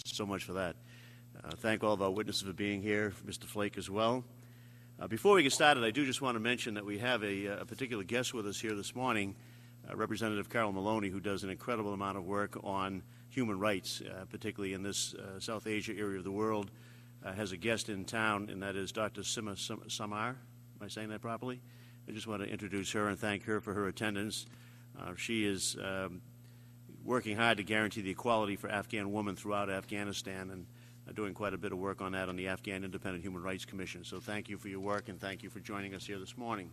so much for that. Thank all of our witnesses for being here, Mr. Flake as well. Before we get started, I do just want to mention that we have a particular guest with us here this morning, Representative Carol Maloney, who does an incredible amount of work on human rights, particularly in this South Asia area of the world. Has a guest in town, and that is Dr. Sima Samar. Am I saying that properly? I just want to introduce her and thank her for her attendance. She is working hard to guarantee the equality for Afghan women throughout Afghanistan, and doing quite a bit of work on that on the Afghan Independent Human Rights Commission. So thank you for your work, and thank you for joining us here this morning.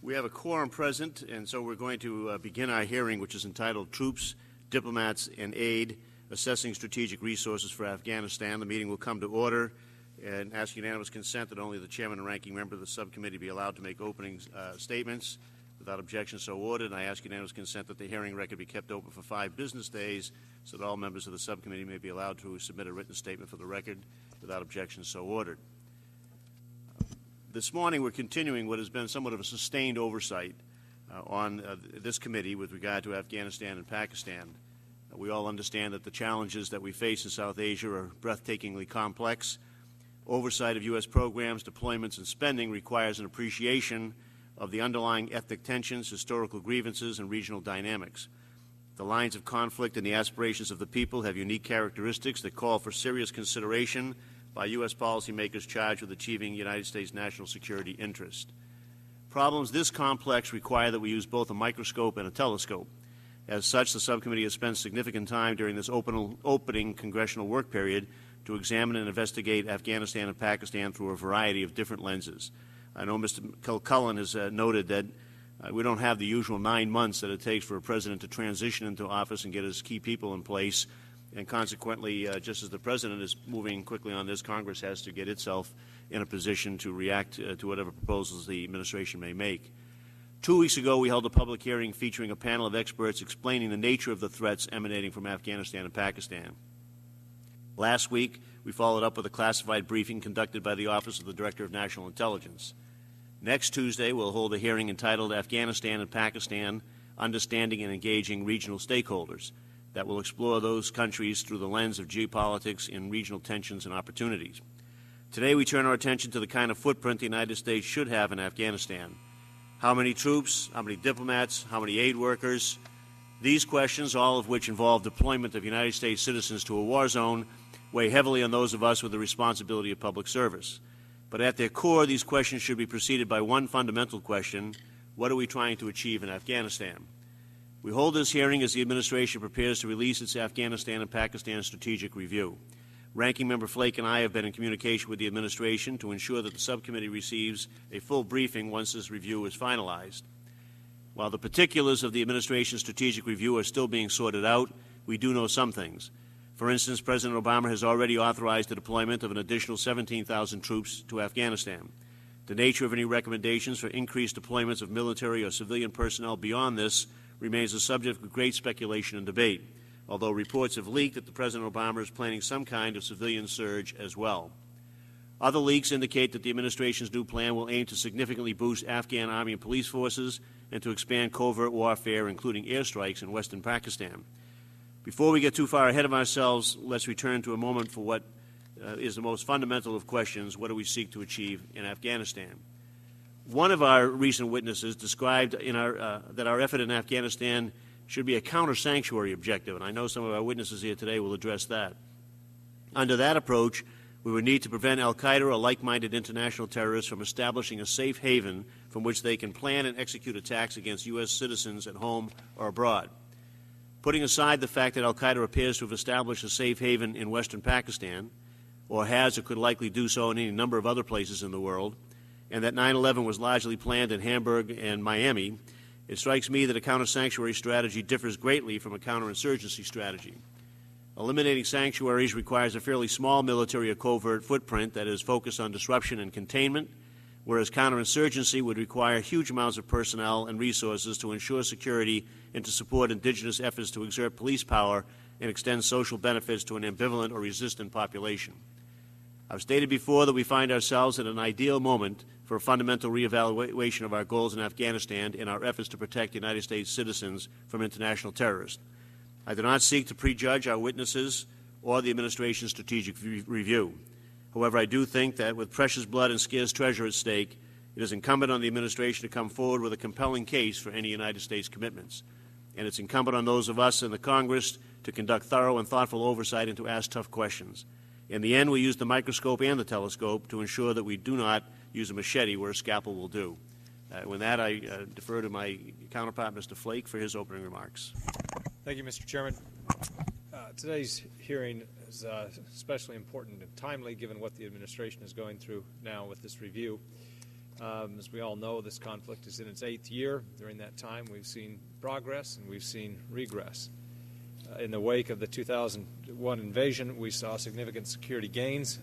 We have a quorum present, and so we're going to begin our hearing, which is entitled Troops, Diplomats, and Aid, Assessing Strategic Resources for Afghanistan. The meeting will come to order and ask unanimous consent that only the chairman and ranking member of the subcommittee be allowed to make opening statements. Without objection, so ordered. I ask unanimous consent that the hearing record be kept open for 5 business days so that all members of the subcommittee may be allowed to submit a written statement for the record. Without objection, so ordered. This morning we're continuing what has been somewhat of a sustained oversight on this committee with regard to Afghanistan and Pakistan. We all understand that the challenges that we face in South Asia are breathtakingly complex. Oversight of U.S. programs, deployments, and spending requires an appreciation of the underlying ethnic tensions, historical grievances, and regional dynamics. The lines of conflict and the aspirations of the people have unique characteristics that call for serious consideration by U.S. policymakers charged with achieving United States national security interest. Problems this complex require that we use both a microscope and a telescope. As such, the subcommittee has spent significant time during this opening congressional work period to examine and investigate Afghanistan and Pakistan through a variety of different lenses. I know Mr. Kilcullen has noted that we don't have the usual 9 months that it takes for a president to transition into office and get his key people in place, and consequently, just as the president is moving quickly on this, Congress has to get itself in a position to react to whatever proposals the administration may make. 2 weeks ago, we held a public hearing featuring a panel of experts explaining the nature of the threats emanating from Afghanistan and Pakistan. Last week, we followed up with a classified briefing conducted by the Office of the Director of National Intelligence. Next Tuesday, we'll hold a hearing entitled Afghanistan and Pakistan, Understanding and Engaging Regional Stakeholders that will explore those countries through the lens of geopolitics and regional tensions and opportunities. Today, we turn our attention to the kind of footprint the United States should have in Afghanistan. How many troops, how many diplomats, how many aid workers? These questions, all of which involve deployment of United States citizens to a war zone, weigh heavily on those of us with the responsibility of public service. But at their core, these questions should be preceded by one fundamental question: what are we trying to achieve in Afghanistan? We hold this hearing as the administration prepares to release its Afghanistan and Pakistan strategic review. Ranking Member Flake and I have been in communication with the administration to ensure that the subcommittee receives a full briefing once this review is finalized. While the particulars of the administration's strategic review are still being sorted out, we do know some things. For instance, President Obama has already authorized the deployment of an additional 17,000 troops to Afghanistan. The nature of any recommendations for increased deployments of military or civilian personnel beyond this remains a subject of great speculation and debate, although reports have leaked that President Obama is planning some kind of civilian surge as well. Other leaks indicate that the administration's new plan will aim to significantly boost Afghan Army and police forces and to expand covert warfare, including airstrikes in western Pakistan. Before we get too far ahead of ourselves, let's return to a moment for what is the most fundamental of questions: what do we seek to achieve in Afghanistan? One of our recent witnesses described that our effort in Afghanistan should be a counter-sanctuary objective, and I know some of our witnesses here today will address that. Under that approach, we would need to prevent al-Qaeda or like-minded international terrorists from establishing a safe haven from which they can plan and execute attacks against U.S. citizens at home or abroad. Putting aside the fact that al-Qaeda appears to have established a safe haven in western Pakistan, or has or could likely do so in any number of other places in the world, and that 9/11 was largely planned in Hamburg and Miami, it strikes me that a counter-sanctuary strategy differs greatly from a counterinsurgency strategy. Eliminating sanctuaries requires a fairly small military or covert footprint that is focused on disruption and containment, whereas counterinsurgency would require huge amounts of personnel and resources to ensure security and to support indigenous efforts to exert police power and extend social benefits to an ambivalent or resistant population. I've stated before that we find ourselves at an ideal moment for a fundamental reevaluation of our goals in Afghanistan and our efforts to protect United States citizens from international terrorists. I do not seek to prejudge our witnesses or the administration's strategic review. However, I do think that with precious blood and scarce treasure at stake, it is incumbent on the administration to come forward with a compelling case for any United States commitments. And it's incumbent on those of us in the Congress to conduct thorough and thoughtful oversight and to ask tough questions. In the end, we use the microscope and the telescope to ensure that we do not use a machete where a scalpel will do. With that, I defer to my counterpart, Mr. Flake, for his opening remarks. Thank you, Mr. Chairman. Today's hearing is especially important and timely given what the administration is going through now with this review. As we all know, this conflict is in its 8th year. During that time, we've seen progress and we've seen regress. In the wake of the 2001 invasion, we saw significant security gains.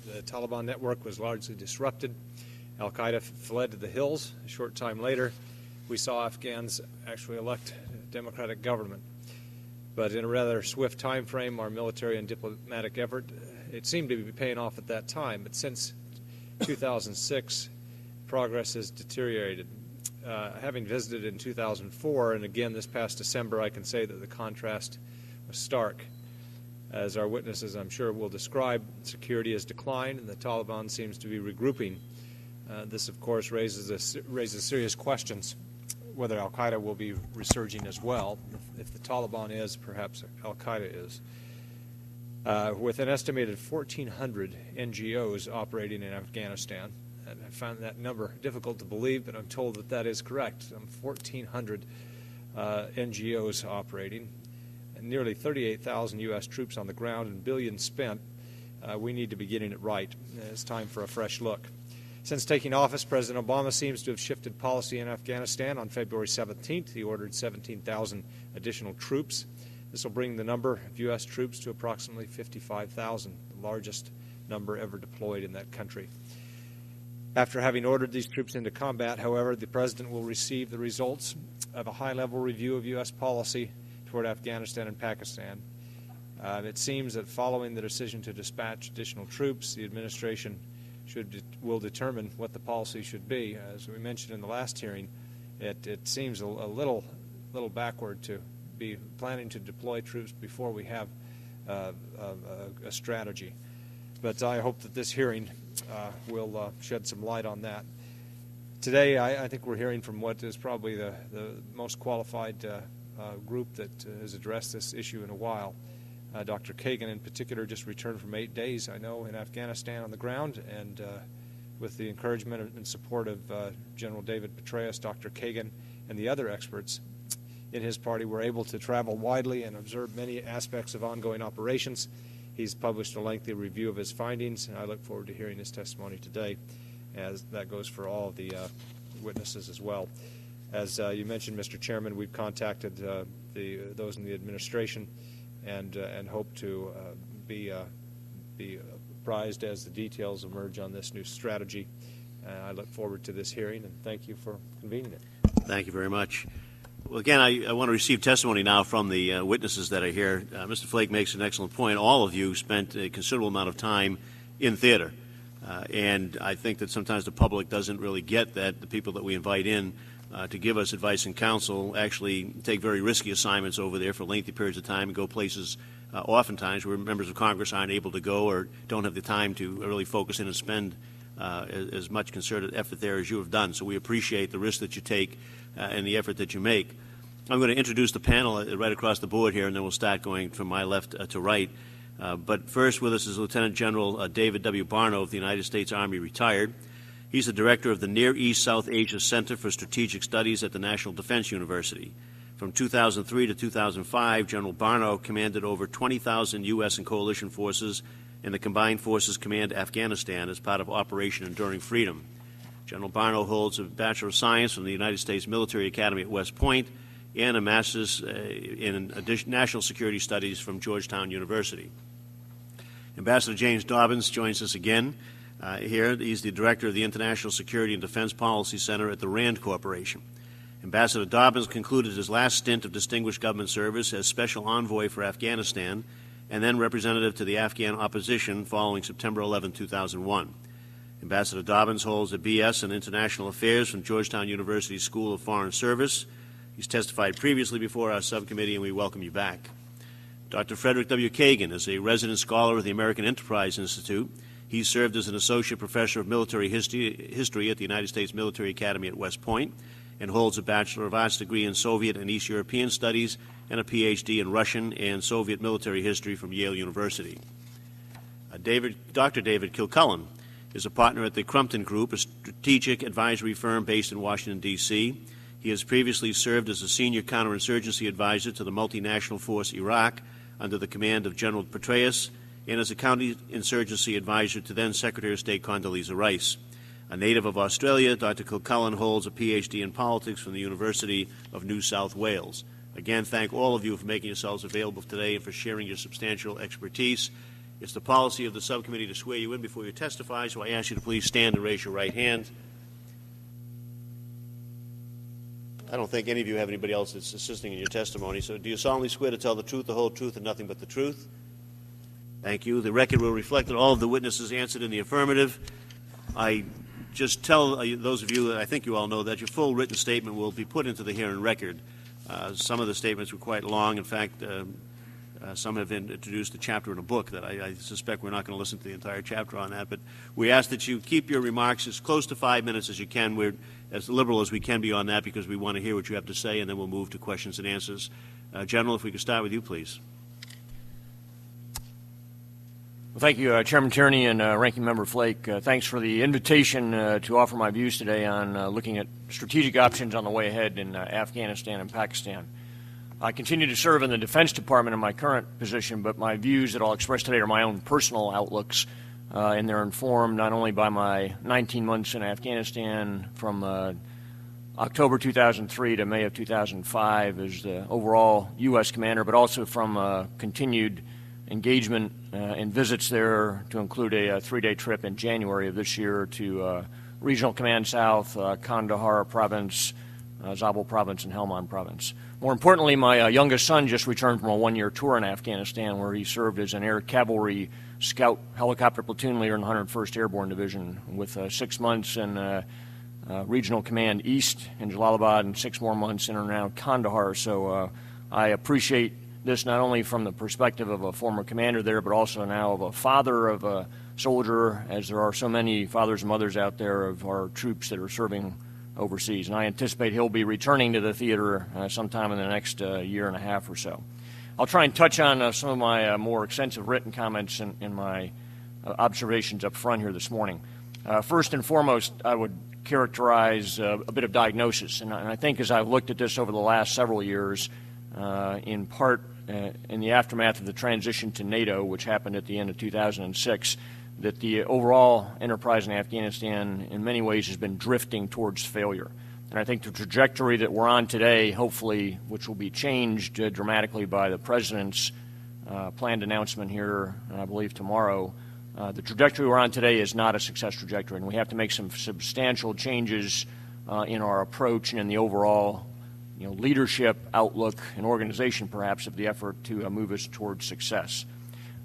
The Taliban network was largely disrupted. Al-Qaeda fled to the hills. A short time later, we saw Afghans actually elect a democratic government. But in a rather swift time frame, our military and diplomatic effort, it seemed to be paying off at that time. But since 2006, progress has deteriorated. Having visited in 2004 and again this past December, I can say that the contrast was stark. As our witnesses, I'm sure, will describe, security has declined and the Taliban seems to be regrouping. This, of course, raises serious questions whether Al-Qaeda will be resurging as well. If the Taliban is, perhaps Al-Qaeda is. With an estimated 1,400 NGOs operating in Afghanistan, and I found that number difficult to believe, but I'm told that that is correct. 1,400 NGOs operating, and nearly 38,000 U.S. troops on the ground and billions spent. We need to be getting it right. It's time for a fresh look. Since taking office, President Obama seems to have shifted policy in Afghanistan. On February 17th, he ordered 17,000 additional troops. This will bring the number of U.S. troops to approximately 55,000, the largest number ever deployed in that country. After having ordered these troops into combat, however, the President will receive the results of a high-level review of U.S. policy toward Afghanistan and Pakistan. It seems that following the decision to dispatch additional troops, the administration will determine what the policy should be. As we mentioned in the last hearing, it seems a little backward to be planning to deploy troops before we have a strategy. But I hope that this hearing will shed some light on that. Today, I think we're hearing from what is probably the most qualified group that has addressed this issue in a while. Dr. Kagan, in particular, just returned from 8 days, I know, in Afghanistan on the ground, and with the encouragement and support of General David Petraeus, Dr. Kagan, and the other experts in his party were able to travel widely and observe many aspects of ongoing operations. He's published a lengthy review of his findings, and I look forward to hearing his testimony today, as that goes for all of the witnesses as well. As you mentioned, Mr. Chairman, we've contacted those in the administration and hope to be apprised as the details emerge on this new strategy. I look forward to this hearing, and thank you for convening it. Thank you very much. Well, again, I want to receive testimony now from the witnesses that are here. Mr. Flake makes an excellent point. All of you spent a considerable amount of time in theater, and I think that sometimes the public doesn't really get that the people that we invite in to give us advice and counsel actually take very risky assignments over there for lengthy periods of time and go places oftentimes where members of Congress aren't able to go or don't have the time to really focus in and spend as much concerted effort there as you have done. So we appreciate the risk that you take and the effort that you make. I'm going to introduce the panel right across the board here, and then we'll start going from my left to right. But first with us is Lieutenant General David W. Barno of the United States Army, retired. He's the director of the Near East South Asia Center for Strategic Studies at the National Defense University. From 2003 to 2005, General Barno commanded over 20,000 U.S. and coalition forces in the Combined Forces Command Afghanistan as part of Operation Enduring Freedom. General Barno holds a Bachelor of Science from the United States Military Academy at West Point and a Master's in National Security Studies from Georgetown University. Ambassador James Dobbins joins us again. Here, he's the director of the International Security and Defense Policy Center at the RAND Corporation. Ambassador Dobbins concluded his last stint of distinguished government service as Special Envoy for Afghanistan and then representative to the Afghan opposition following September 11, 2001. Ambassador Dobbins holds a B.S. in International Affairs from Georgetown University School of Foreign Service. He's testified previously before our subcommittee, and we welcome you back. Dr. Frederick W. Kagan is a resident scholar of the American Enterprise Institute. He served as an associate professor of military history at the United States Military Academy at West Point and holds a Bachelor of Arts degree in Soviet and East European Studies and a Ph.D. in Russian and Soviet military history from Yale University. Dr. David Kilcullen is a partner at the Crumpton Group, a strategic advisory firm based in Washington, D.C. He has previously served as a senior counterinsurgency advisor to the multinational force Iraq under the command of General Petraeus and as a counterinsurgency advisor to then Secretary of State Condoleezza Rice. A native of Australia, Dr. Kilcullen holds a Ph.D. in politics from the University of New South Wales. Again, thank all of you for making yourselves available today and for sharing your substantial expertise. It's the policy of the subcommittee to swear you in before you testify, so I ask you to please stand and raise your right hand. I don't think any of you have anybody else that's assisting in your testimony, so do you solemnly swear to tell the truth, the whole truth, and nothing but the truth? Thank you. The record will reflect that all of the witnesses answered in the affirmative. I just tell those of you, I think you all know, that your full written statement will be put into the hearing record. Some of the statements were quite long. In fact, some have introduced a chapter in a book that I suspect we're not going to listen to the entire chapter on that. But we ask that you keep your remarks as close to 5 minutes as you can. We're as liberal as we can be on that because we want to hear what you have to say, and then we'll move to questions and answers. General, if we could start with you, please. Well, thank you, Chairman Tierney and Ranking Member Flake. Thanks for the invitation to offer my views today on looking at strategic options on the way ahead in Afghanistan and Pakistan. I continue to serve in the Defense Department in my current position, but my views that I'll express today are my own personal outlooks, and they're informed not only by my 19 months in Afghanistan from October 2003 to May of 2005 as the overall U.S. commander, but also from continued engagement and visits there to include a 3-day trip in January of this year to Regional Command South, Kandahar Province, Zabul Province, and Helmand Province. More importantly, my youngest son just returned from a 1-year tour in Afghanistan where he served as an air cavalry scout helicopter platoon leader in the 101st Airborne Division with 6 months in Regional Command East in Jalalabad and 6 more months in and around Kandahar. So I appreciate this not only from the perspective of a former commander there, but also now of a father of a soldier, as there are so many fathers and mothers out there of our troops that are serving overseas. And I anticipate he'll be returning to the theater sometime in the next year and a half or so. I'll try and touch on some of my more extensive written comments in my observations up front here this morning. First and foremost, I would characterize a bit of diagnosis. And I think as I've looked at this over the last several years, in part in the aftermath of the transition to NATO, which happened at the end of 2006, that the overall enterprise in Afghanistan in many ways has been drifting towards failure. And I think the trajectory that we're on today, hopefully, which will be changed dramatically by the President's planned announcement here, I believe tomorrow, the trajectory we're on today is not a success trajectory, and we have to make some substantial changes in our approach and in the overall leadership outlook and organization, perhaps, of the effort to move us towards success.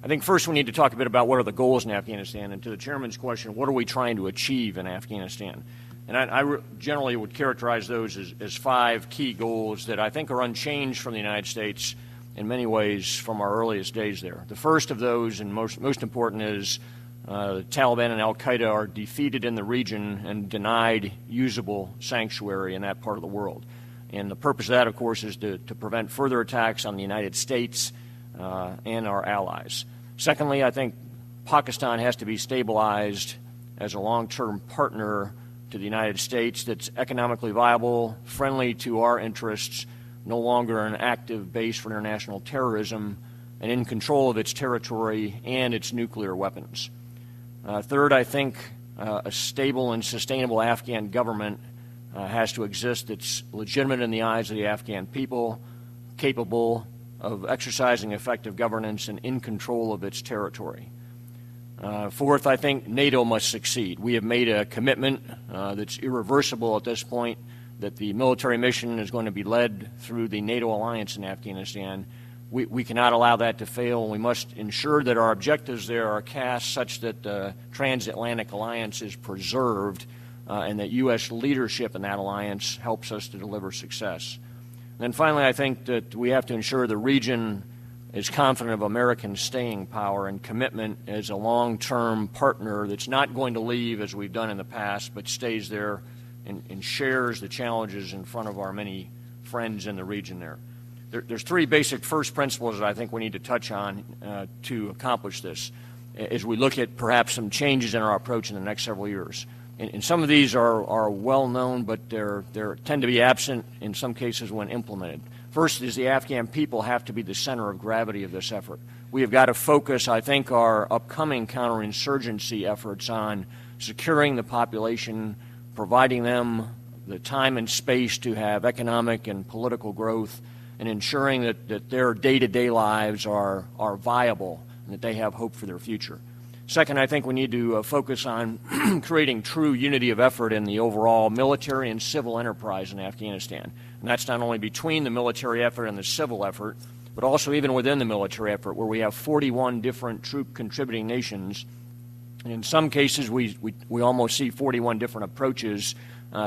I think first we need to talk a bit about what are the goals in Afghanistan, and to the Chairman's question, what are we trying to achieve in Afghanistan? And I generally would characterize those as 5 key goals that I think are unchanged from the United States in many ways from our earliest days there. The first of those, and most important, is the Taliban and al-Qaeda are defeated in the region and denied usable sanctuary in that part of the world. And the purpose of that, of course, is to prevent further attacks on the United States and our allies. Secondly, I think Pakistan has to be stabilized as a long-term partner to the United States that's economically viable, friendly to our interests, no longer an active base for international terrorism, and in control of its territory and its nuclear weapons. Third, I think a stable and sustainable Afghan government has to exist that's legitimate in the eyes of the Afghan people, capable of exercising effective governance and in control of its territory. Fourth, I think NATO must succeed. We have made a commitment that's irreversible at this point that the military mission is going to be led through the NATO alliance in Afghanistan, We cannot allow that to fail, and we must ensure that our objectives there are cast such that the transatlantic alliance is preserved and that U.S. leadership in that alliance helps us to deliver success. And then finally, I think that we have to ensure the region is confident of American staying power and commitment as a long-term partner that's not going to leave as we've done in the past, but stays there and shares the challenges in front of our many friends in the region there. There's three basic first principles that I think we need to touch on to accomplish this as we look at perhaps some changes in our approach in the next several years. And some of these are well known, but they tend to be absent in some cases when implemented. First is the Afghan people have to be the center of gravity of this effort. We have got to focus, I think, our upcoming counterinsurgency efforts on securing the population, providing them the time and space to have economic and political growth, and ensuring that their day-to-day lives are viable and that they have hope for their future. Second, I think we need to focus on creating true unity of effort in the overall military and civil enterprise in Afghanistan. And that's not only between the military effort and the civil effort, but also even within the military effort, where we have 41 different troop contributing nations. And in some cases, we almost see 41 different approaches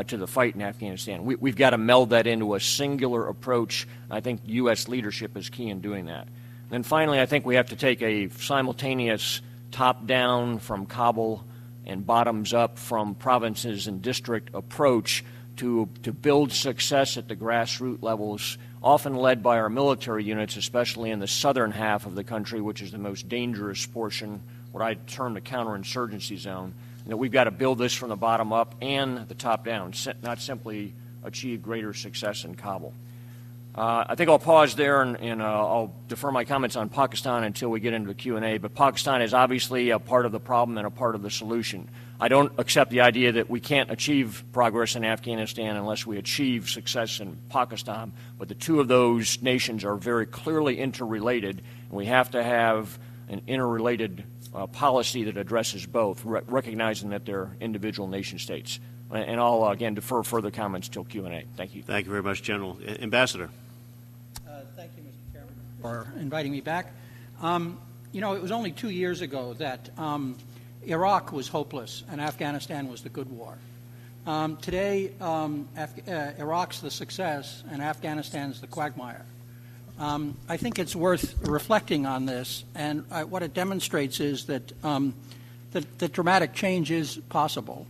to the fight in Afghanistan. We've got to meld that into a singular approach. I think U.S. leadership is key in doing that. And then finally, I think we have to take a simultaneous top-down from Kabul and bottoms-up from provinces and district approach to build success at the grassroots levels, often led by our military units, especially in the southern half of the country, which is the most dangerous portion, what I term the counterinsurgency zone. And that we've got to build this from the bottom up and the top down, not simply achieve greater success in Kabul. I think I'll pause there and I'll defer my comments on Pakistan until we get into the Q&A, but Pakistan is obviously a part of the problem and a part of the solution. I don't accept the idea that we can't achieve progress in Afghanistan unless we achieve success in Pakistan, but the two of those nations are very clearly interrelated, and we have to have an interrelated policy that addresses both, recognizing that they're individual nation states. And I'll, again, defer further comments till Q&A. Thank you. Thank you very much, General. Ambassador. Thank you, Mr. Chairman, for inviting me back. You know, it was only 2 years ago that Iraq was hopeless and Afghanistan was the good war. Today, Iraq's the success and Afghanistan's the quagmire. I think it's worth reflecting on this, and what it demonstrates is that that dramatic change is possible,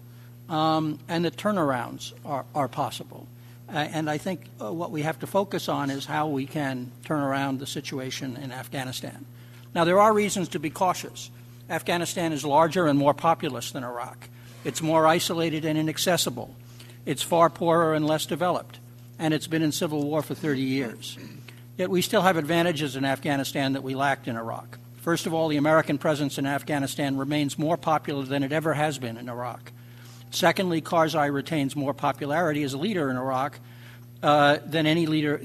and that turnarounds are possible. And I think what we have to focus on is how we can turn around the situation in Afghanistan. Now, there are reasons to be cautious. Afghanistan is larger and more populous than Iraq. It's more isolated and inaccessible. It's far poorer and less developed. And it's been in civil war for 30 years. Yet we still have advantages in Afghanistan that we lacked in Iraq. First of all, the American presence in Afghanistan remains more popular than it ever has been in Iraq. Secondly, Karzai retains more popularity as a leader in Iraq than any leader,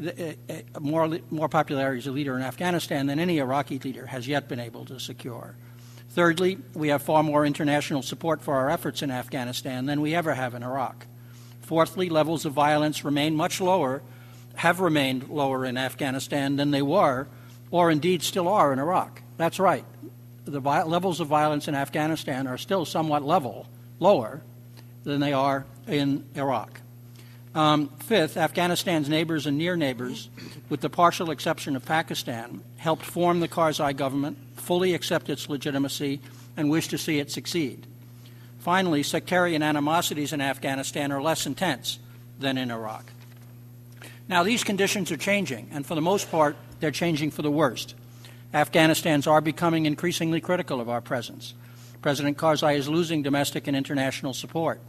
more popularity as a leader in Afghanistan than any Iraqi leader has yet been able to secure. Thirdly, we have far more international support for our efforts in Afghanistan than we ever have in Iraq. Fourthly, levels of violence remain much lower, have remained lower in Afghanistan than they were, or indeed still are in Iraq. That's right. The levels of violence in Afghanistan are still somewhat lower than they are in Iraq. Fifth, Afghanistan's neighbors and near neighbors, with the partial exception of Pakistan, helped form the Karzai government, fully accept its legitimacy, and wish to see it succeed. Finally, sectarian animosities in Afghanistan are less intense than in Iraq. Now, these conditions are changing, and for the most part, they're changing for the worst. Afghanistans are becoming increasingly critical of our presence. President Karzai is losing domestic and international support.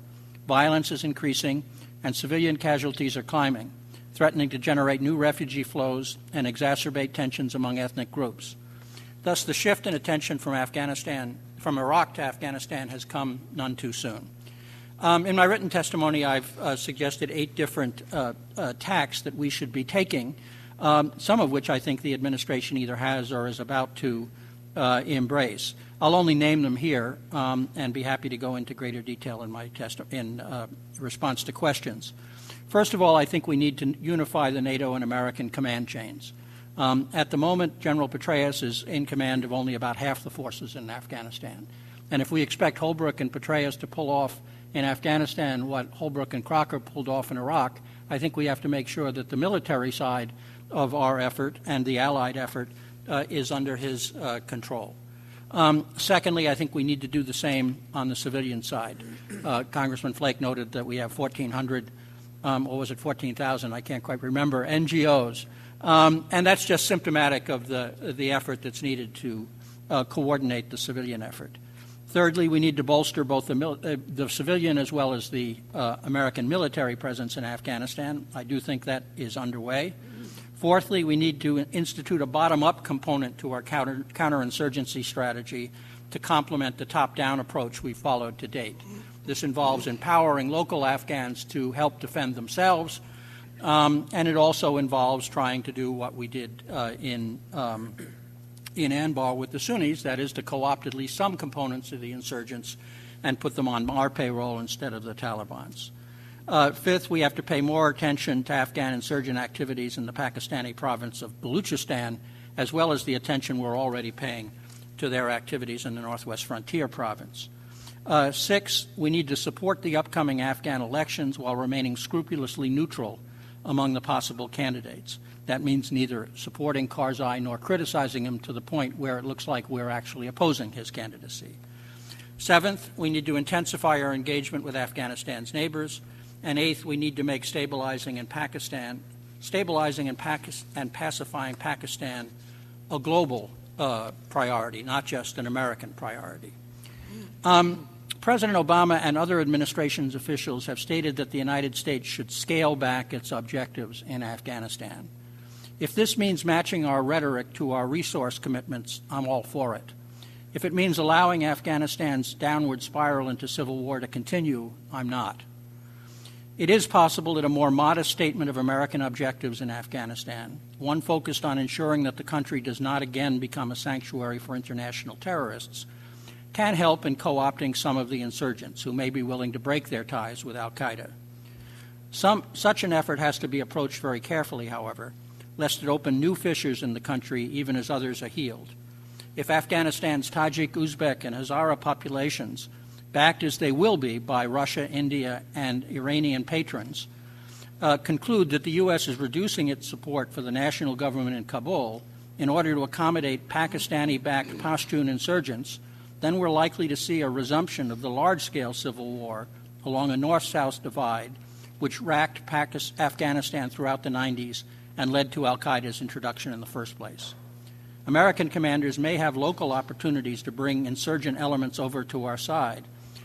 Violence is increasing, and civilian casualties are climbing, threatening to generate new refugee flows and exacerbate tensions among ethnic groups. Thus, the shift in attention from Iraq to Afghanistan has come none too soon. In my written testimony, I've suggested 8 different tacks that we should be taking, some of which I think the administration either has or is about to embrace. I'll only name them here and be happy to go into greater detail in my response to questions. First of all, I think we need to unify the NATO and American command chains. At the moment, General Petraeus is in command of only about half the forces in Afghanistan. And if we expect Holbrooke and Petraeus to pull off in Afghanistan what Holbrooke and Crocker pulled off in Iraq, I think we have to make sure that the military side of our effort and the Allied effort is under his control. Secondly, I think we need to do the same on the civilian side. Congressman Flake noted that we have 1,400, or was it 14,000? I can't quite remember, NGOs. And that's just symptomatic of the effort that's needed to coordinate the civilian effort. Thirdly, we need to bolster both the civilian as well as the American military presence in Afghanistan. I do think that is underway. Fourthly, we need to institute a bottom-up component to our counterinsurgency strategy to complement the top-down approach we've followed to date. This involves empowering local Afghans to help defend themselves, and it also involves trying to do what we did in Anbar with the Sunnis, that is to co-opt at least some components of the insurgents and put them on our payroll instead of the Taliban's. Fifth, we have to pay more attention to Afghan insurgent activities in the Pakistani province of Baluchistan, as well as the attention we're already paying to their activities in the Northwest Frontier province. Sixth, we need to support the upcoming Afghan elections while remaining scrupulously neutral among the possible candidates. That means neither supporting Karzai nor criticizing him to the point where it looks like we're actually opposing his candidacy. Seventh, we need to intensify our engagement with Afghanistan's neighbors. And eighth, we need to make stabilizing and pacifying Pakistan a global priority, not just an American priority. President Obama and other administration's officials have stated that the United States should scale back its objectives in Afghanistan. If this means matching our rhetoric to our resource commitments, I'm all for it. If it means allowing Afghanistan's downward spiral into civil war to continue, I'm not. It is possible that a more modest statement of American objectives in Afghanistan, one focused on ensuring that the country does not again become a sanctuary for international terrorists, can help in co-opting some of the insurgents who may be willing to break their ties with al-Qaeda. Such an effort has to be approached very carefully, however, lest it open new fissures in the country even as others are healed. If Afghanistan's Tajik, Uzbek, and Hazara populations, backed as they will be by Russia, India, and Iranian patrons, conclude that the U.S. is reducing its support for the national government in Kabul in order to accommodate Pakistani-backed Pashtun insurgents, then we're likely to see a resumption of the large-scale civil war along a north-south divide which racked Afghanistan throughout the 90s and led to al-Qaeda's introduction in the first place. American commanders may have local opportunities to bring insurgent elements over to our side,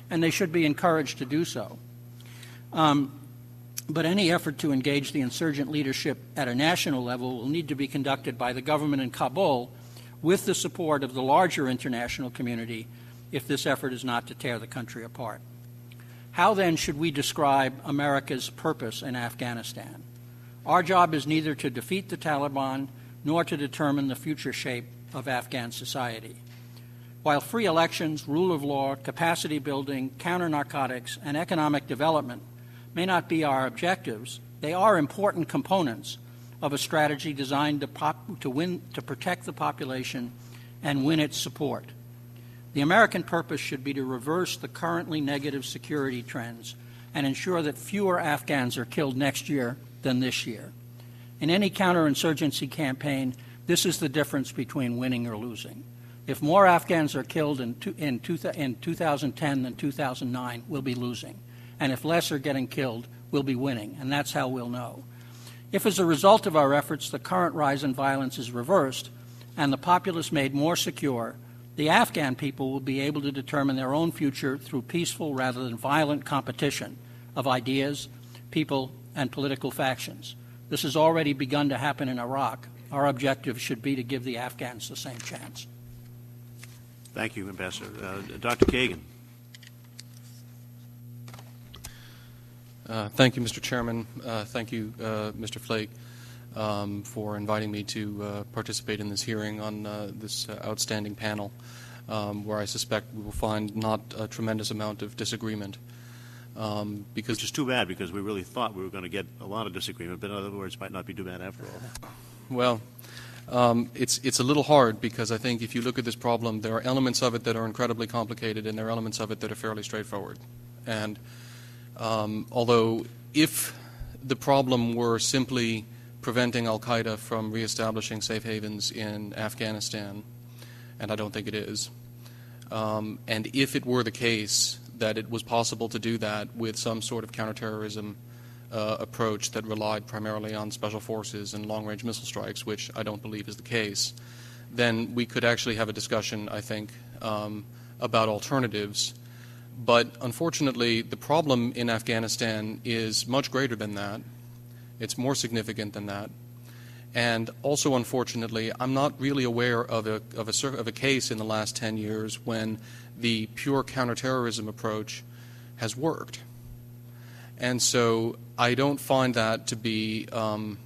and they should be encouraged to do so. But any effort to engage the insurgent leadership at a national level will need to be conducted by the government in Kabul with the support of the larger international community if this effort is not to tear the country apart. How then should we describe America's purpose in Afghanistan? Our job is neither to defeat the Taliban nor to determine the future shape of Afghan society. While free elections, rule of law, capacity building, counter-narcotics, and economic development may not be our objectives, they are important components of a strategy designed to protect the population and win its support. The American purpose should be to reverse the currently negative security trends and ensure that fewer Afghans are killed next year than this year. In any counterinsurgency campaign, this is the difference between winning or losing. If more Afghans are killed in 2010 than 2009, we'll be losing. And if less are getting killed, we'll be winning, and that's how we'll know. If as a result of our efforts the current rise in violence is reversed and the populace made more secure, the Afghan people will be able to determine their own future through peaceful rather than violent competition of ideas, people, and political factions. This has already begun to happen in Iraq. Our objective should be to give the Afghans the same chance. Thank you, Ambassador. Dr. Kagan. Thank you, Mr. Chairman. Thank you, Mr. Flake, for inviting me to participate in this hearing on this outstanding panel, where I suspect we will find not a tremendous amount of disagreement. Which is too bad, because we really thought we were going to get a lot of disagreement, but in other words, it might not be too bad after all. Well, It's a little hard because I think if you look at this problem, there are elements of it that are incredibly complicated and there are elements of it that are fairly straightforward. And although if the problem were simply preventing al-Qaeda from reestablishing safe havens in Afghanistan, and I don't think it is, and if it were the case that it was possible to do that with some sort of counterterrorism approach that relied primarily on special forces and long-range missile strikes, which I don't believe is the case, then we could actually have a discussion, I think, about alternatives. But unfortunately, the problem in Afghanistan is much greater than that. It's more significant than that. And also, unfortunately, I'm not really aware of a case in the last 10 years when the pure counterterrorism approach has worked. And so I don't find that to be an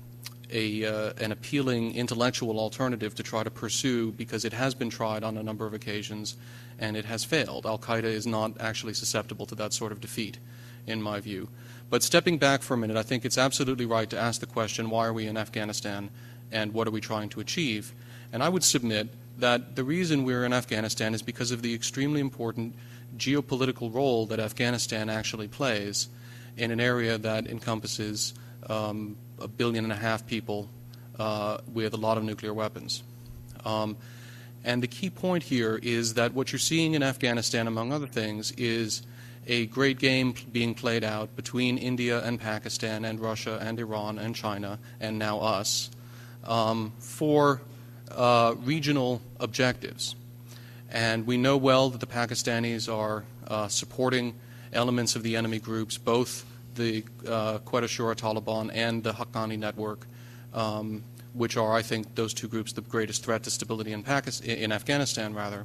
appealing intellectual alternative to try to pursue, because it has been tried on a number of occasions and it has failed. Al-Qaeda is not actually susceptible to that sort of defeat, in my view. But stepping back for a minute, I think it's absolutely right to ask the question, why are we in Afghanistan and what are we trying to achieve? And I would submit that the reason we're in Afghanistan is because of the extremely important geopolitical role that Afghanistan actually plays in an area that encompasses 1.5 billion people with a lot of nuclear weapons. And the key point here is that what you're seeing in Afghanistan, among other things, is a great game being played out between India and Pakistan and Russia and Iran and China and now us for regional objectives. And we know well that the Pakistanis are supporting elements of the enemy groups, both the Quetta Shura Taliban and the Haqqani network, which are, I think, those two groups the greatest threat to stability in Afghanistan, rather.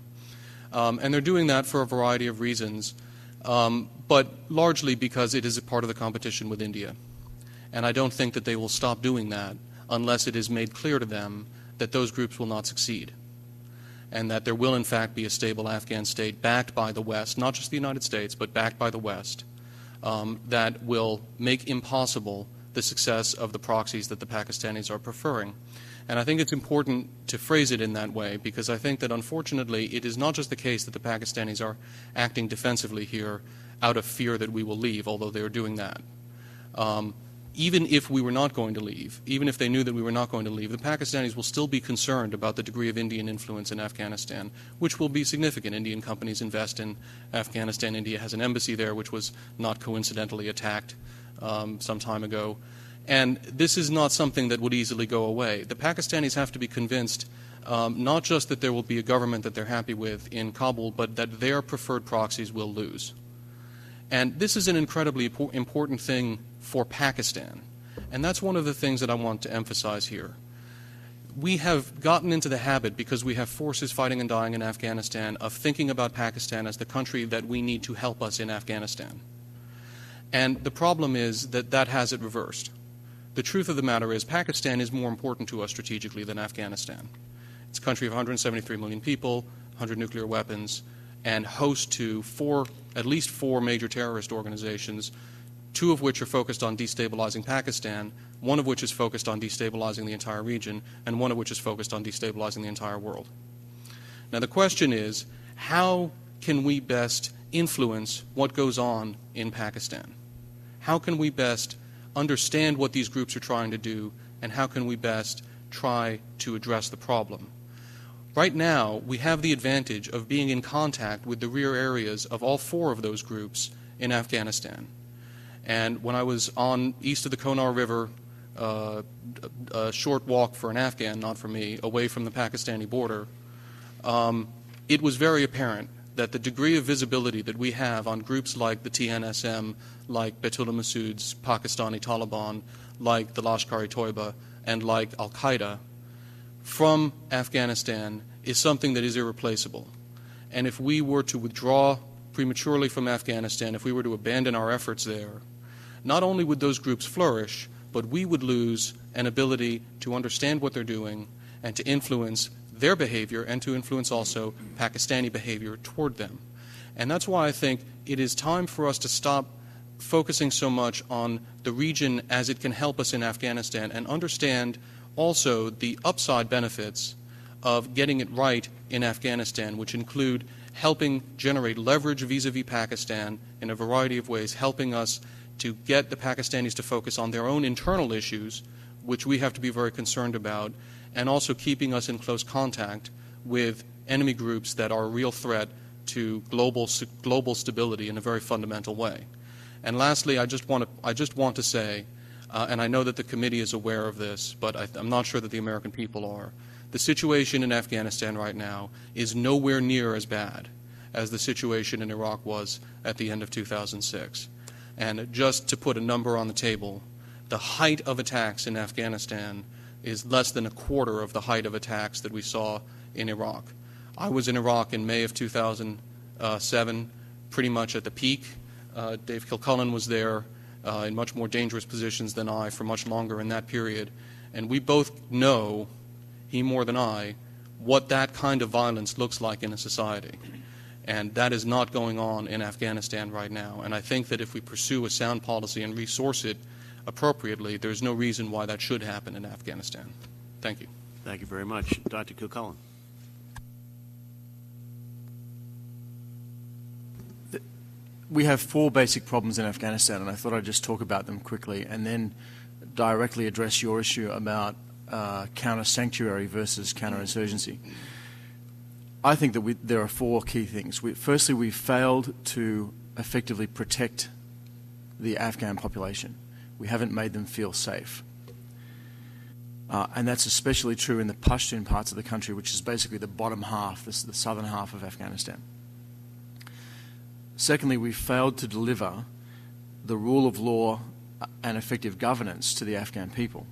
And they're doing that for a variety of reasons, but largely because it is a part of the competition with India. And I don't think that they will stop doing that unless it is made clear to them that those groups will not succeed, and that there will in fact be a stable Afghan state backed by the West, not just the United States, but backed by the West, that will make impossible the success of the proxies that the Pakistanis are preferring. And I think it's important to phrase it in that way, because I think that unfortunately it is not just the case that the Pakistanis are acting defensively here out of fear that we will leave, although they are doing that. Even if we were not going to leave, even if they knew that we were not going to leave, the Pakistanis will still be concerned about the degree of Indian influence in Afghanistan, which will be significant. Indian companies invest in Afghanistan. India has an embassy there, which was not coincidentally attacked some time ago. And this is not something that would easily go away. The Pakistanis have to be convinced not just that there will be a government that they're happy with in Kabul, but that their preferred proxies will lose. And this is an incredibly important thing for Pakistan. And that's one of the things that I want to emphasize here. We have gotten into the habit, because we have forces fighting and dying in Afghanistan, of thinking about Pakistan as the country that we need to help us in Afghanistan. And the problem is that that has it reversed. The truth of the matter is Pakistan is more important to us strategically than Afghanistan. It's a country of 173 million people, 100 nuclear weapons, and host to at least four major terrorist organizations, two of which are focused on destabilizing Pakistan, one of which is focused on destabilizing the entire region, and one of which is focused on destabilizing the entire world. Now the question is, how can we best influence what goes on in Pakistan? How can we best understand what these groups are trying to do, and how can we best try to address the problem? Right now, we have the advantage of being in contact with the rear areas of all four of those groups in Afghanistan. And when I was on east of the Konar River, a short walk for an Afghan, not for me, away from the Pakistani border, it was very apparent that the degree of visibility that we have on groups like the TNSM, like Baitullah Masood's Pakistani Taliban, like the Lashkar-e-Toiba, and like al-Qaeda from Afghanistan is something that is irreplaceable. And if we were to withdraw prematurely from Afghanistan, if we were to abandon our efforts there, not only would those groups flourish, but we would lose an ability to understand what they're doing and to influence their behavior and to influence also Pakistani behavior toward them. And that's why I think it is time for us to stop focusing so much on the region as it can help us in Afghanistan and understand also the upside benefits of getting it right in Afghanistan, which include helping generate leverage vis-a-vis Pakistan in a variety of ways, helping us to get the Pakistanis to focus on their own internal issues, which we have to be very concerned about, and also keeping us in close contact with enemy groups that are a real threat to global stability in a very fundamental way. And lastly, I just want to say, and I know that the committee is aware of this, but I'm not sure that the American people are, the situation in Afghanistan right now is nowhere near as bad as the situation in Iraq was at the end of 2006. And just to put a number on the table, the height of attacks in Afghanistan is less than a quarter of the height of attacks that we saw in Iraq. I was in Iraq in May of 2007, pretty much at the peak. Dave Kilcullen was there in much more dangerous positions than I for much longer in that period. And we both know, he more than I, what that kind of violence looks like in a society. And that is not going on in Afghanistan right now. And I think that if we pursue a sound policy and resource it appropriately, there's no reason why that should happen in Afghanistan. Thank you. Thank you very much. Dr. Kilcullen. We have four basic problems in Afghanistan, and I thought I'd just talk about them quickly and then directly address your issue about counter-sanctuary versus counterinsurgency. I think that there are four key things. Firstly, we failed to effectively protect the Afghan population. We haven't made them feel safe. And that's especially true in the Pashtun parts of the country, which is basically the bottom half, the southern half of Afghanistan. Secondly, we failed to deliver the rule of law and effective governance to the Afghan people.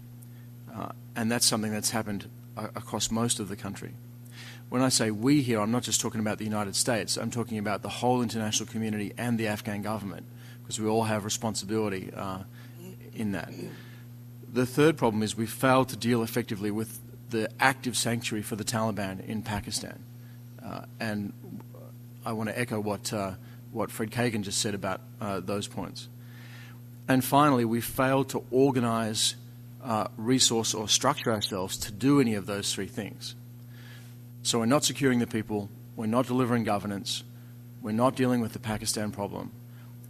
And that's something that's happened across most of the country. When I say we here, I'm not just talking about the United States. I'm talking about the whole international community and the Afghan government, because we all have responsibility in that. The third problem is we failed to deal effectively with the active sanctuary for the Taliban in Pakistan. And I want to echo what Fred Kagan just said about those points. And finally, we failed to organize, resource, or structure ourselves to do any of those three things. So we're not securing the people, we're not delivering governance, we're not dealing with the Pakistan problem,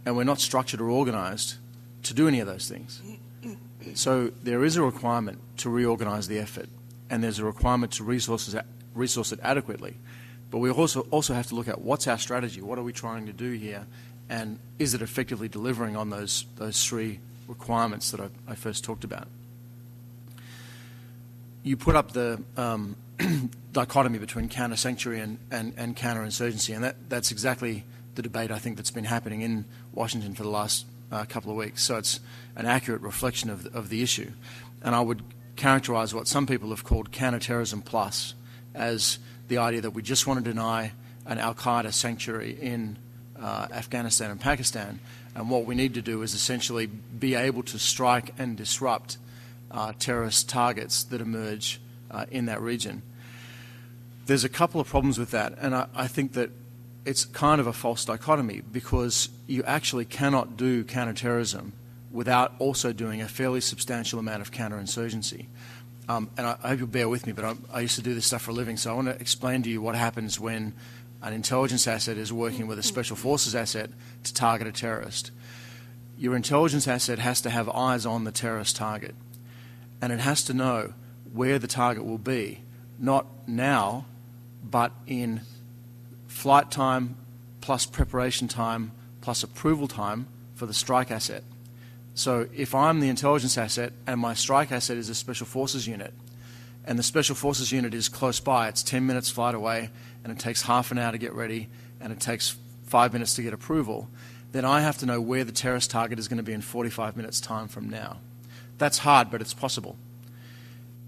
and we're not structured or organized to do any of those things. So there is a requirement to reorganize the effort, and there's a requirement to resource it adequately. But we also have to look at what's our strategy, what are we trying to do here, and is it effectively delivering on those three requirements that I first talked about. You put up the dichotomy between counter-sanctuary and counter-insurgency, and that's exactly the debate I think that's been happening in Washington for the last couple of weeks. So it's an accurate reflection of the issue. And I would characterize what some people have called counterterrorism plus as the idea that we just want to deny an al-Qaeda sanctuary in Afghanistan and Pakistan, and what we need to do is essentially be able to strike and disrupt terrorist targets that emerge in that region. There's a couple of problems with that, and I think that it's kind of a false dichotomy, because you actually cannot do counterterrorism without also doing a fairly substantial amount of counterinsurgency. And I hope you'll bear with me, but I used to do this stuff for a living, so I want to explain to you what happens when an intelligence asset is working with a special forces asset to target a terrorist. Your intelligence asset has to have eyes on the terrorist target, and it has to know where the target will be, not now, but in flight time plus preparation time plus approval time for the strike asset. So if I'm the intelligence asset and my strike asset is a special forces unit, and the special forces unit is close by, it's 10 minutes flight away, and it takes half an hour to get ready, and it takes 5 minutes to get approval, then I have to know where the terrorist target is going to be in 45 minutes time from now. That's hard, but it's possible.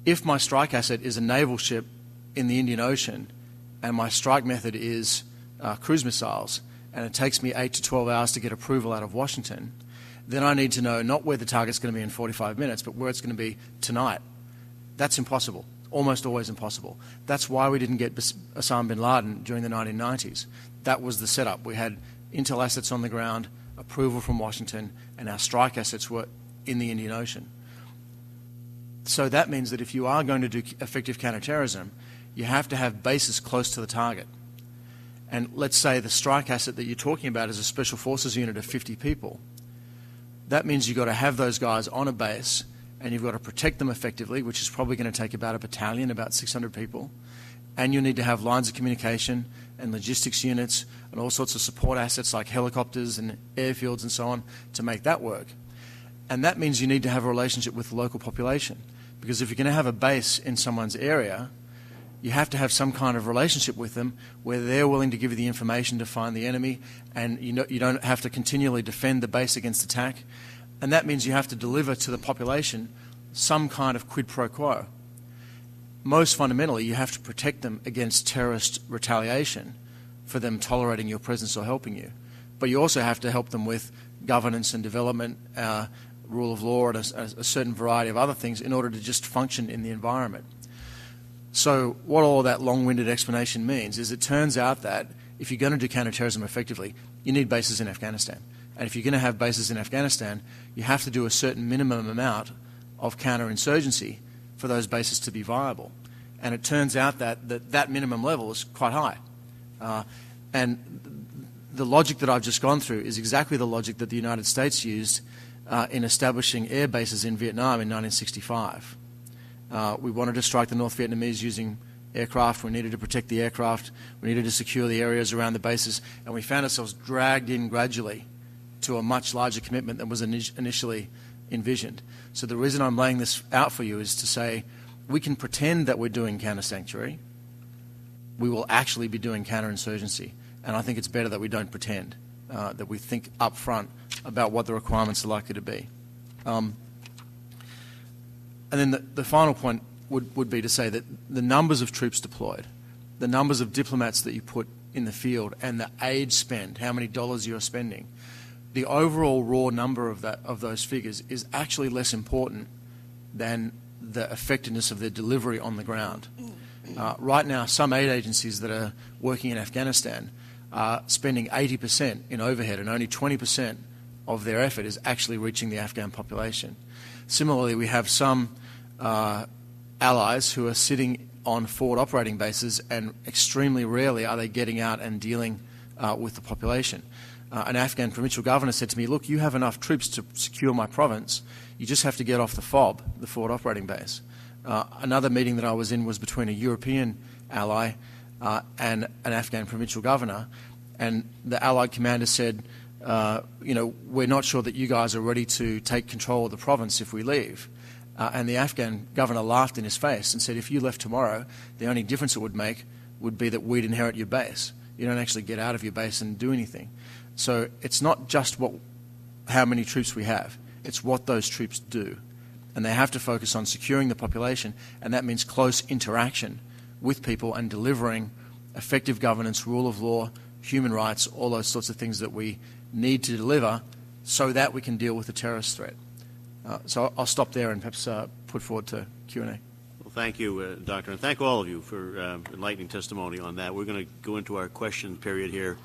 If my strike asset is a naval ship in the Indian Ocean, and my strike method is cruise missiles, and it takes me 8 to 12 hours to get approval out of Washington, then I need to know not where the target's going to be in 45 minutes, but where it's going to be tonight. That's impossible, almost always impossible. That's why we didn't get Osama bin Laden during the 1990s. That was the setup. We had intel assets on the ground, approval from Washington, and our strike assets were in the Indian Ocean. So that means that if you are going to do effective counterterrorism, you have to have bases close to the target. And let's say the strike asset that you're talking about is a special forces unit of 50 people. That means you've got to have those guys on a base, and you've got to protect them effectively, which is probably going to take about a battalion, about 600 people. And you need to have lines of communication and logistics units and all sorts of support assets like helicopters and airfields and so on to make that work. And that means you need to have a relationship with the local population, because if you're going to have a base in someone's area, you have to have some kind of relationship with them where they're willing to give you the information to find the enemy, and you don't have to continually defend the base against attack. And that means you have to deliver to the population some kind of quid pro quo. Most fundamentally, you have to protect them against terrorist retaliation for them tolerating your presence or helping you. But you also have to help them with governance and development, rule of law, and a certain variety of other things in order to just function in the environment. So what all that long-winded explanation means is it turns out that if you're going to do counterterrorism effectively, you need bases in Afghanistan. And if you're going to have bases in Afghanistan, you have to do a certain minimum amount of counterinsurgency for those bases to be viable. And it turns out that minimum level is quite high. And the logic that I've just gone through is exactly the logic that the United States used in establishing air bases in Vietnam in 1965. We wanted to strike the North Vietnamese using aircraft. We needed to protect the aircraft. We needed to secure the areas around the bases. And we found ourselves dragged in gradually to a much larger commitment than was initially envisioned. So the reason I'm laying this out for you is to say we can pretend that we're doing counter-sanctuary. We will actually be doing counterinsurgency. And I think it's better that we don't pretend, that we think up front about what the requirements are likely to be. And then the final point would be to say that the numbers of troops deployed, the numbers of diplomats that you put in the field, and the aid spent, how many dollars you're spending, the overall raw number of those figures is actually less important than the effectiveness of their delivery on the ground. Right now, some aid agencies that are working in Afghanistan are spending 80% in overhead, and only 20% of their effort is actually reaching the Afghan population. Similarly, we have some allies who are sitting on forward operating bases, and extremely rarely are they getting out and dealing with the population. An Afghan provincial governor said to me, look, you have enough troops to secure my province, you just have to get off the FOB, the forward operating base. Another meeting that I was in was between a European ally and an Afghan provincial governor, and the allied commander said, we're not sure that you guys are ready to take control of the province if we leave. And the Afghan governor laughed in his face and said, if you left tomorrow, the only difference it would make would be that we'd inherit your base. You don't actually get out of your base and do anything. So it's not just how many troops we have, it's what those troops do. And they have to focus on securing the population, and that means close interaction with people and delivering effective governance, rule of law, human rights, all those sorts of things that we need to deliver so that we can deal with the terrorist threat. So I'll stop there and perhaps put forward to Q&A. Well, thank you, Doctor, and thank all of you for enlightening testimony on that. We're going to go into our question period here,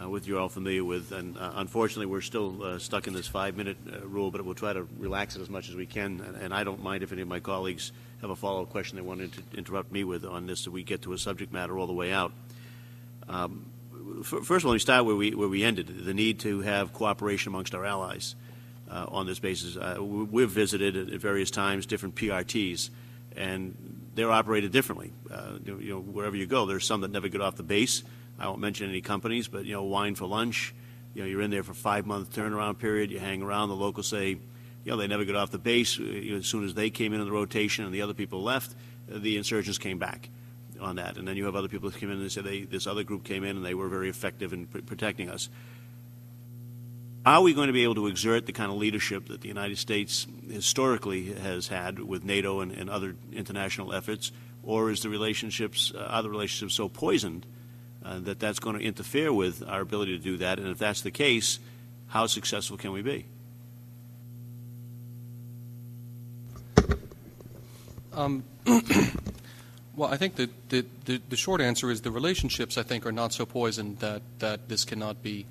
which you're all familiar with, and unfortunately we're still stuck in this 5-minute rule, but we'll try to relax it as much as we can, and I don't mind if any of my colleagues have a follow-up question they want to interrupt me with on this so we get to a subject matter all the way out. First of all, let me start where we ended, the need to have cooperation amongst our allies on this basis. We've visited at various times different PRTs, and they're operated differently. Wherever you go, there's some that never get off the base. I won't mention any companies, but wine for lunch. You're in there for a 5-month turnaround period. You hang around. The locals say, they never get off the base. As soon as they came in the rotation and the other people left, the insurgents came back on that. And then you have other people that came in and say this other group came in and they were very effective in protecting us. Are we going to be able to exert the kind of leadership that the United States historically has had with NATO and other international efforts, or is the relationships, are the relationships so poisoned that that's going to interfere with our ability to do that? And if that's the case, how successful can we be? Well, I think that the short answer is the relationships, I think, are not so poisoned that this cannot be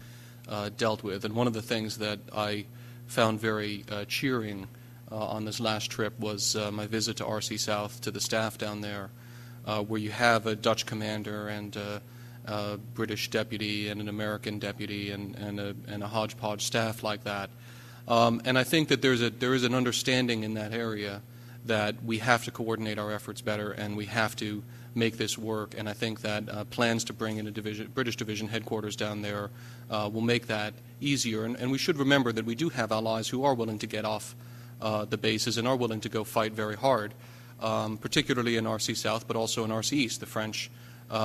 dealt with. And one of the things that I found very cheering on this last trip was my visit to RC South, to the staff down there, where you have a Dutch commander and a British deputy and an American deputy and a hodgepodge staff like that. And I think that there is an understanding in that area that we have to coordinate our efforts better and we have to make this work. And I think that plans to bring in a British division headquarters down there will make that easier. And we should remember that we do have allies who are willing to get off the bases and are willing to go fight very hard, particularly in RC South, but also in RC East. The French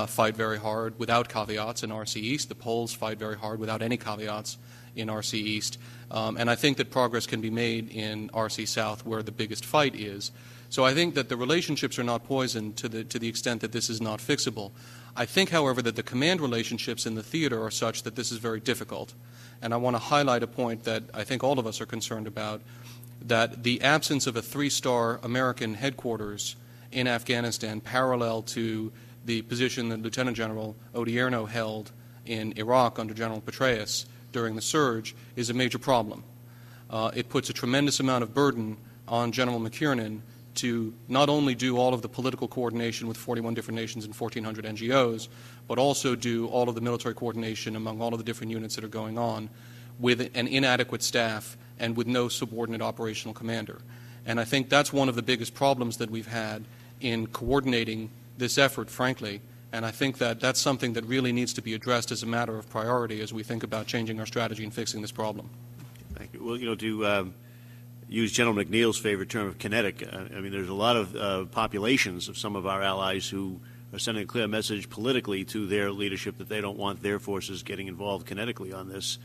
fight very hard without caveats in RC East. The Poles fight very hard without any caveats in RC East. And I think that progress can be made in RC South, where the biggest fight is. So I think that the relationships are not poisoned to the extent that this is not fixable. I think, however, that the command relationships in the theater are such that this is very difficult. And I want to highlight a point that I think all of us are concerned about, that the absence of a three-star American headquarters in Afghanistan, parallel to the position that Lieutenant General Odierno held in Iraq under General Petraeus during the surge, is a major problem. It puts a tremendous amount of burden on General McKiernan to not only do all of the political coordination with 41 different nations and 1,400 NGOs, but also do all of the military coordination among all of the different units that are going on with an inadequate staff and with no subordinate operational commander. And I think that's one of the biggest problems that we've had in coordinating this effort, frankly. And I think that that's something that really needs to be addressed as a matter of priority as we think about changing our strategy and fixing this problem. Thank you. Well, to use General McNeil's favorite term of kinetic, I mean, there's a lot of populations of some of our allies who are sending a clear message politically to their leadership that they don't want their forces getting involved kinetically on this.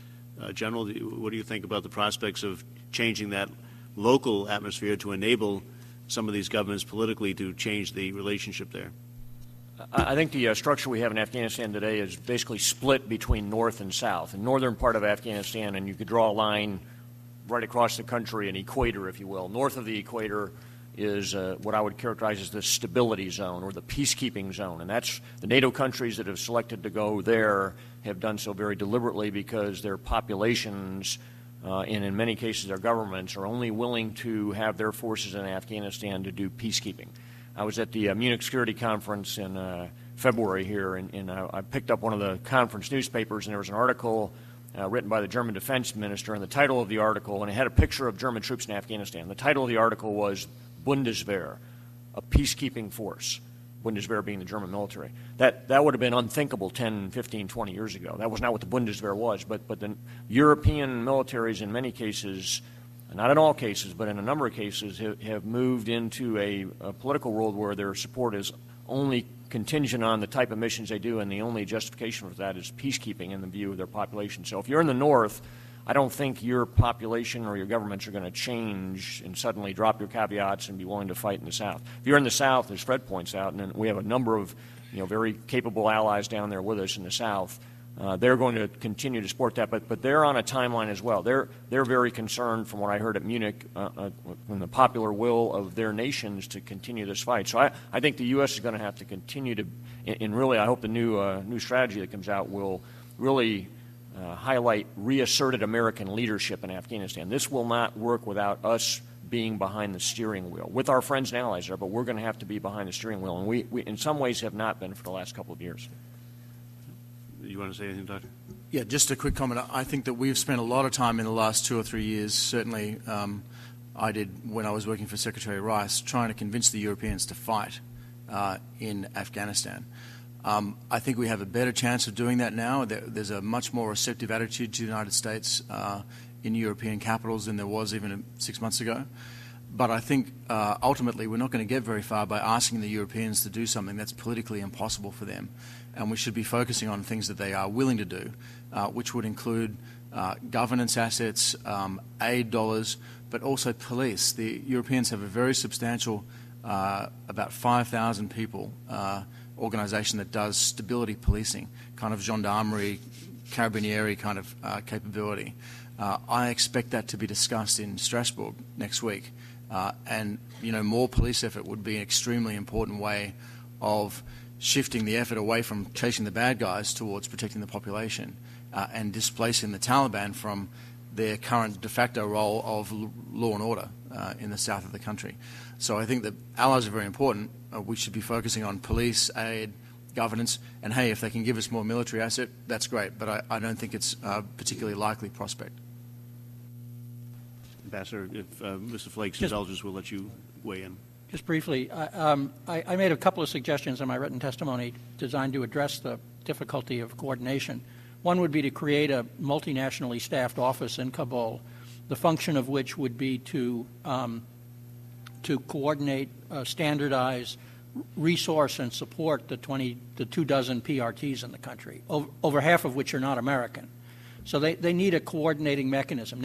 General, what do you think about the prospects of changing that local atmosphere to enable some of these governments politically to change the relationship there? I think the structure we have in Afghanistan today is basically split between north and south. The northern part of Afghanistan, and you could draw a line right across the country, an equator, if you will. North of the equator is what I would characterize as the stability zone or the peacekeeping zone. And that's the NATO countries that have selected to go there have done so very deliberately because their populations and in many cases their governments are only willing to have their forces in Afghanistan to do peacekeeping. I was at the Munich Security Conference in February here, and I picked up one of the conference newspapers, and there was an article written by the German defense minister, and the title of the article, and it had a picture of German troops in Afghanistan. The title of the article was Bundeswehr, a peacekeeping force, Bundeswehr being the German military. That would have been unthinkable 10, 15, 20 years ago. That was not what the Bundeswehr was, but the European militaries in many cases, not in all cases, but in a number of cases, have moved into a political world where their support is only contingent on the type of missions they do, and the only justification for that is peacekeeping in the view of their population. So if you're in the north, I don't think your population or your governments are going to change and suddenly drop your caveats and be willing to fight in the south. If you're in the south, as Fred points out, and we have a number of very capable allies down there with us in the south, they're going to continue to support that, but they're on a timeline as well. They're very concerned, from what I heard at Munich, from the popular will of their nations to continue this fight. So I think the U.S. is going to have to continue to, and really I hope the new strategy that comes out will really highlight reasserted American leadership in Afghanistan. This will not work without us being behind the steering wheel, with our friends and allies there, but we're going to have to be behind the steering wheel, and we in some ways have not been for the last couple of years. You want to say anything, Doctor? Yeah, just a quick comment. I think that we've spent a lot of time in the last 2 or 3 years, certainly I did when I was working for Secretary Rice, trying to convince the Europeans to fight in Afghanistan. I think we have a better chance of doing that now. There's a much more receptive attitude to the United States in European capitals than there was even 6 months ago. But I think ultimately we're not going to get very far by asking the Europeans to do something that's politically impossible for them. And we should be focusing on things that they are willing to do, which would include governance assets, aid dollars, but also police. The Europeans have a very substantial, about 5,000 people, organisation that does stability policing, kind of gendarmerie, carabinieri kind of capability. I expect that to be discussed in Strasbourg next week. And more police effort would be an extremely important way of shifting the effort away from chasing the bad guys towards protecting the population and displacing the Taliban from their current de facto role of law and order. in the south of the country. So I think that allies are very important. We should be focusing on police, aid, governance, and hey, if they can give us more military asset, that's great, but I don't think it's a particularly likely prospect. Ambassador, if Mr. Flake's indulgence will let you weigh in. Just briefly, I made a couple of suggestions in my written testimony designed to address the difficulty of coordination. One would be to create a multinationally staffed office in Kabul, the function of which would be to coordinate, standardize, resource, and support the 24 PRTs in the country, over half of which are not American. So they need a coordinating mechanism.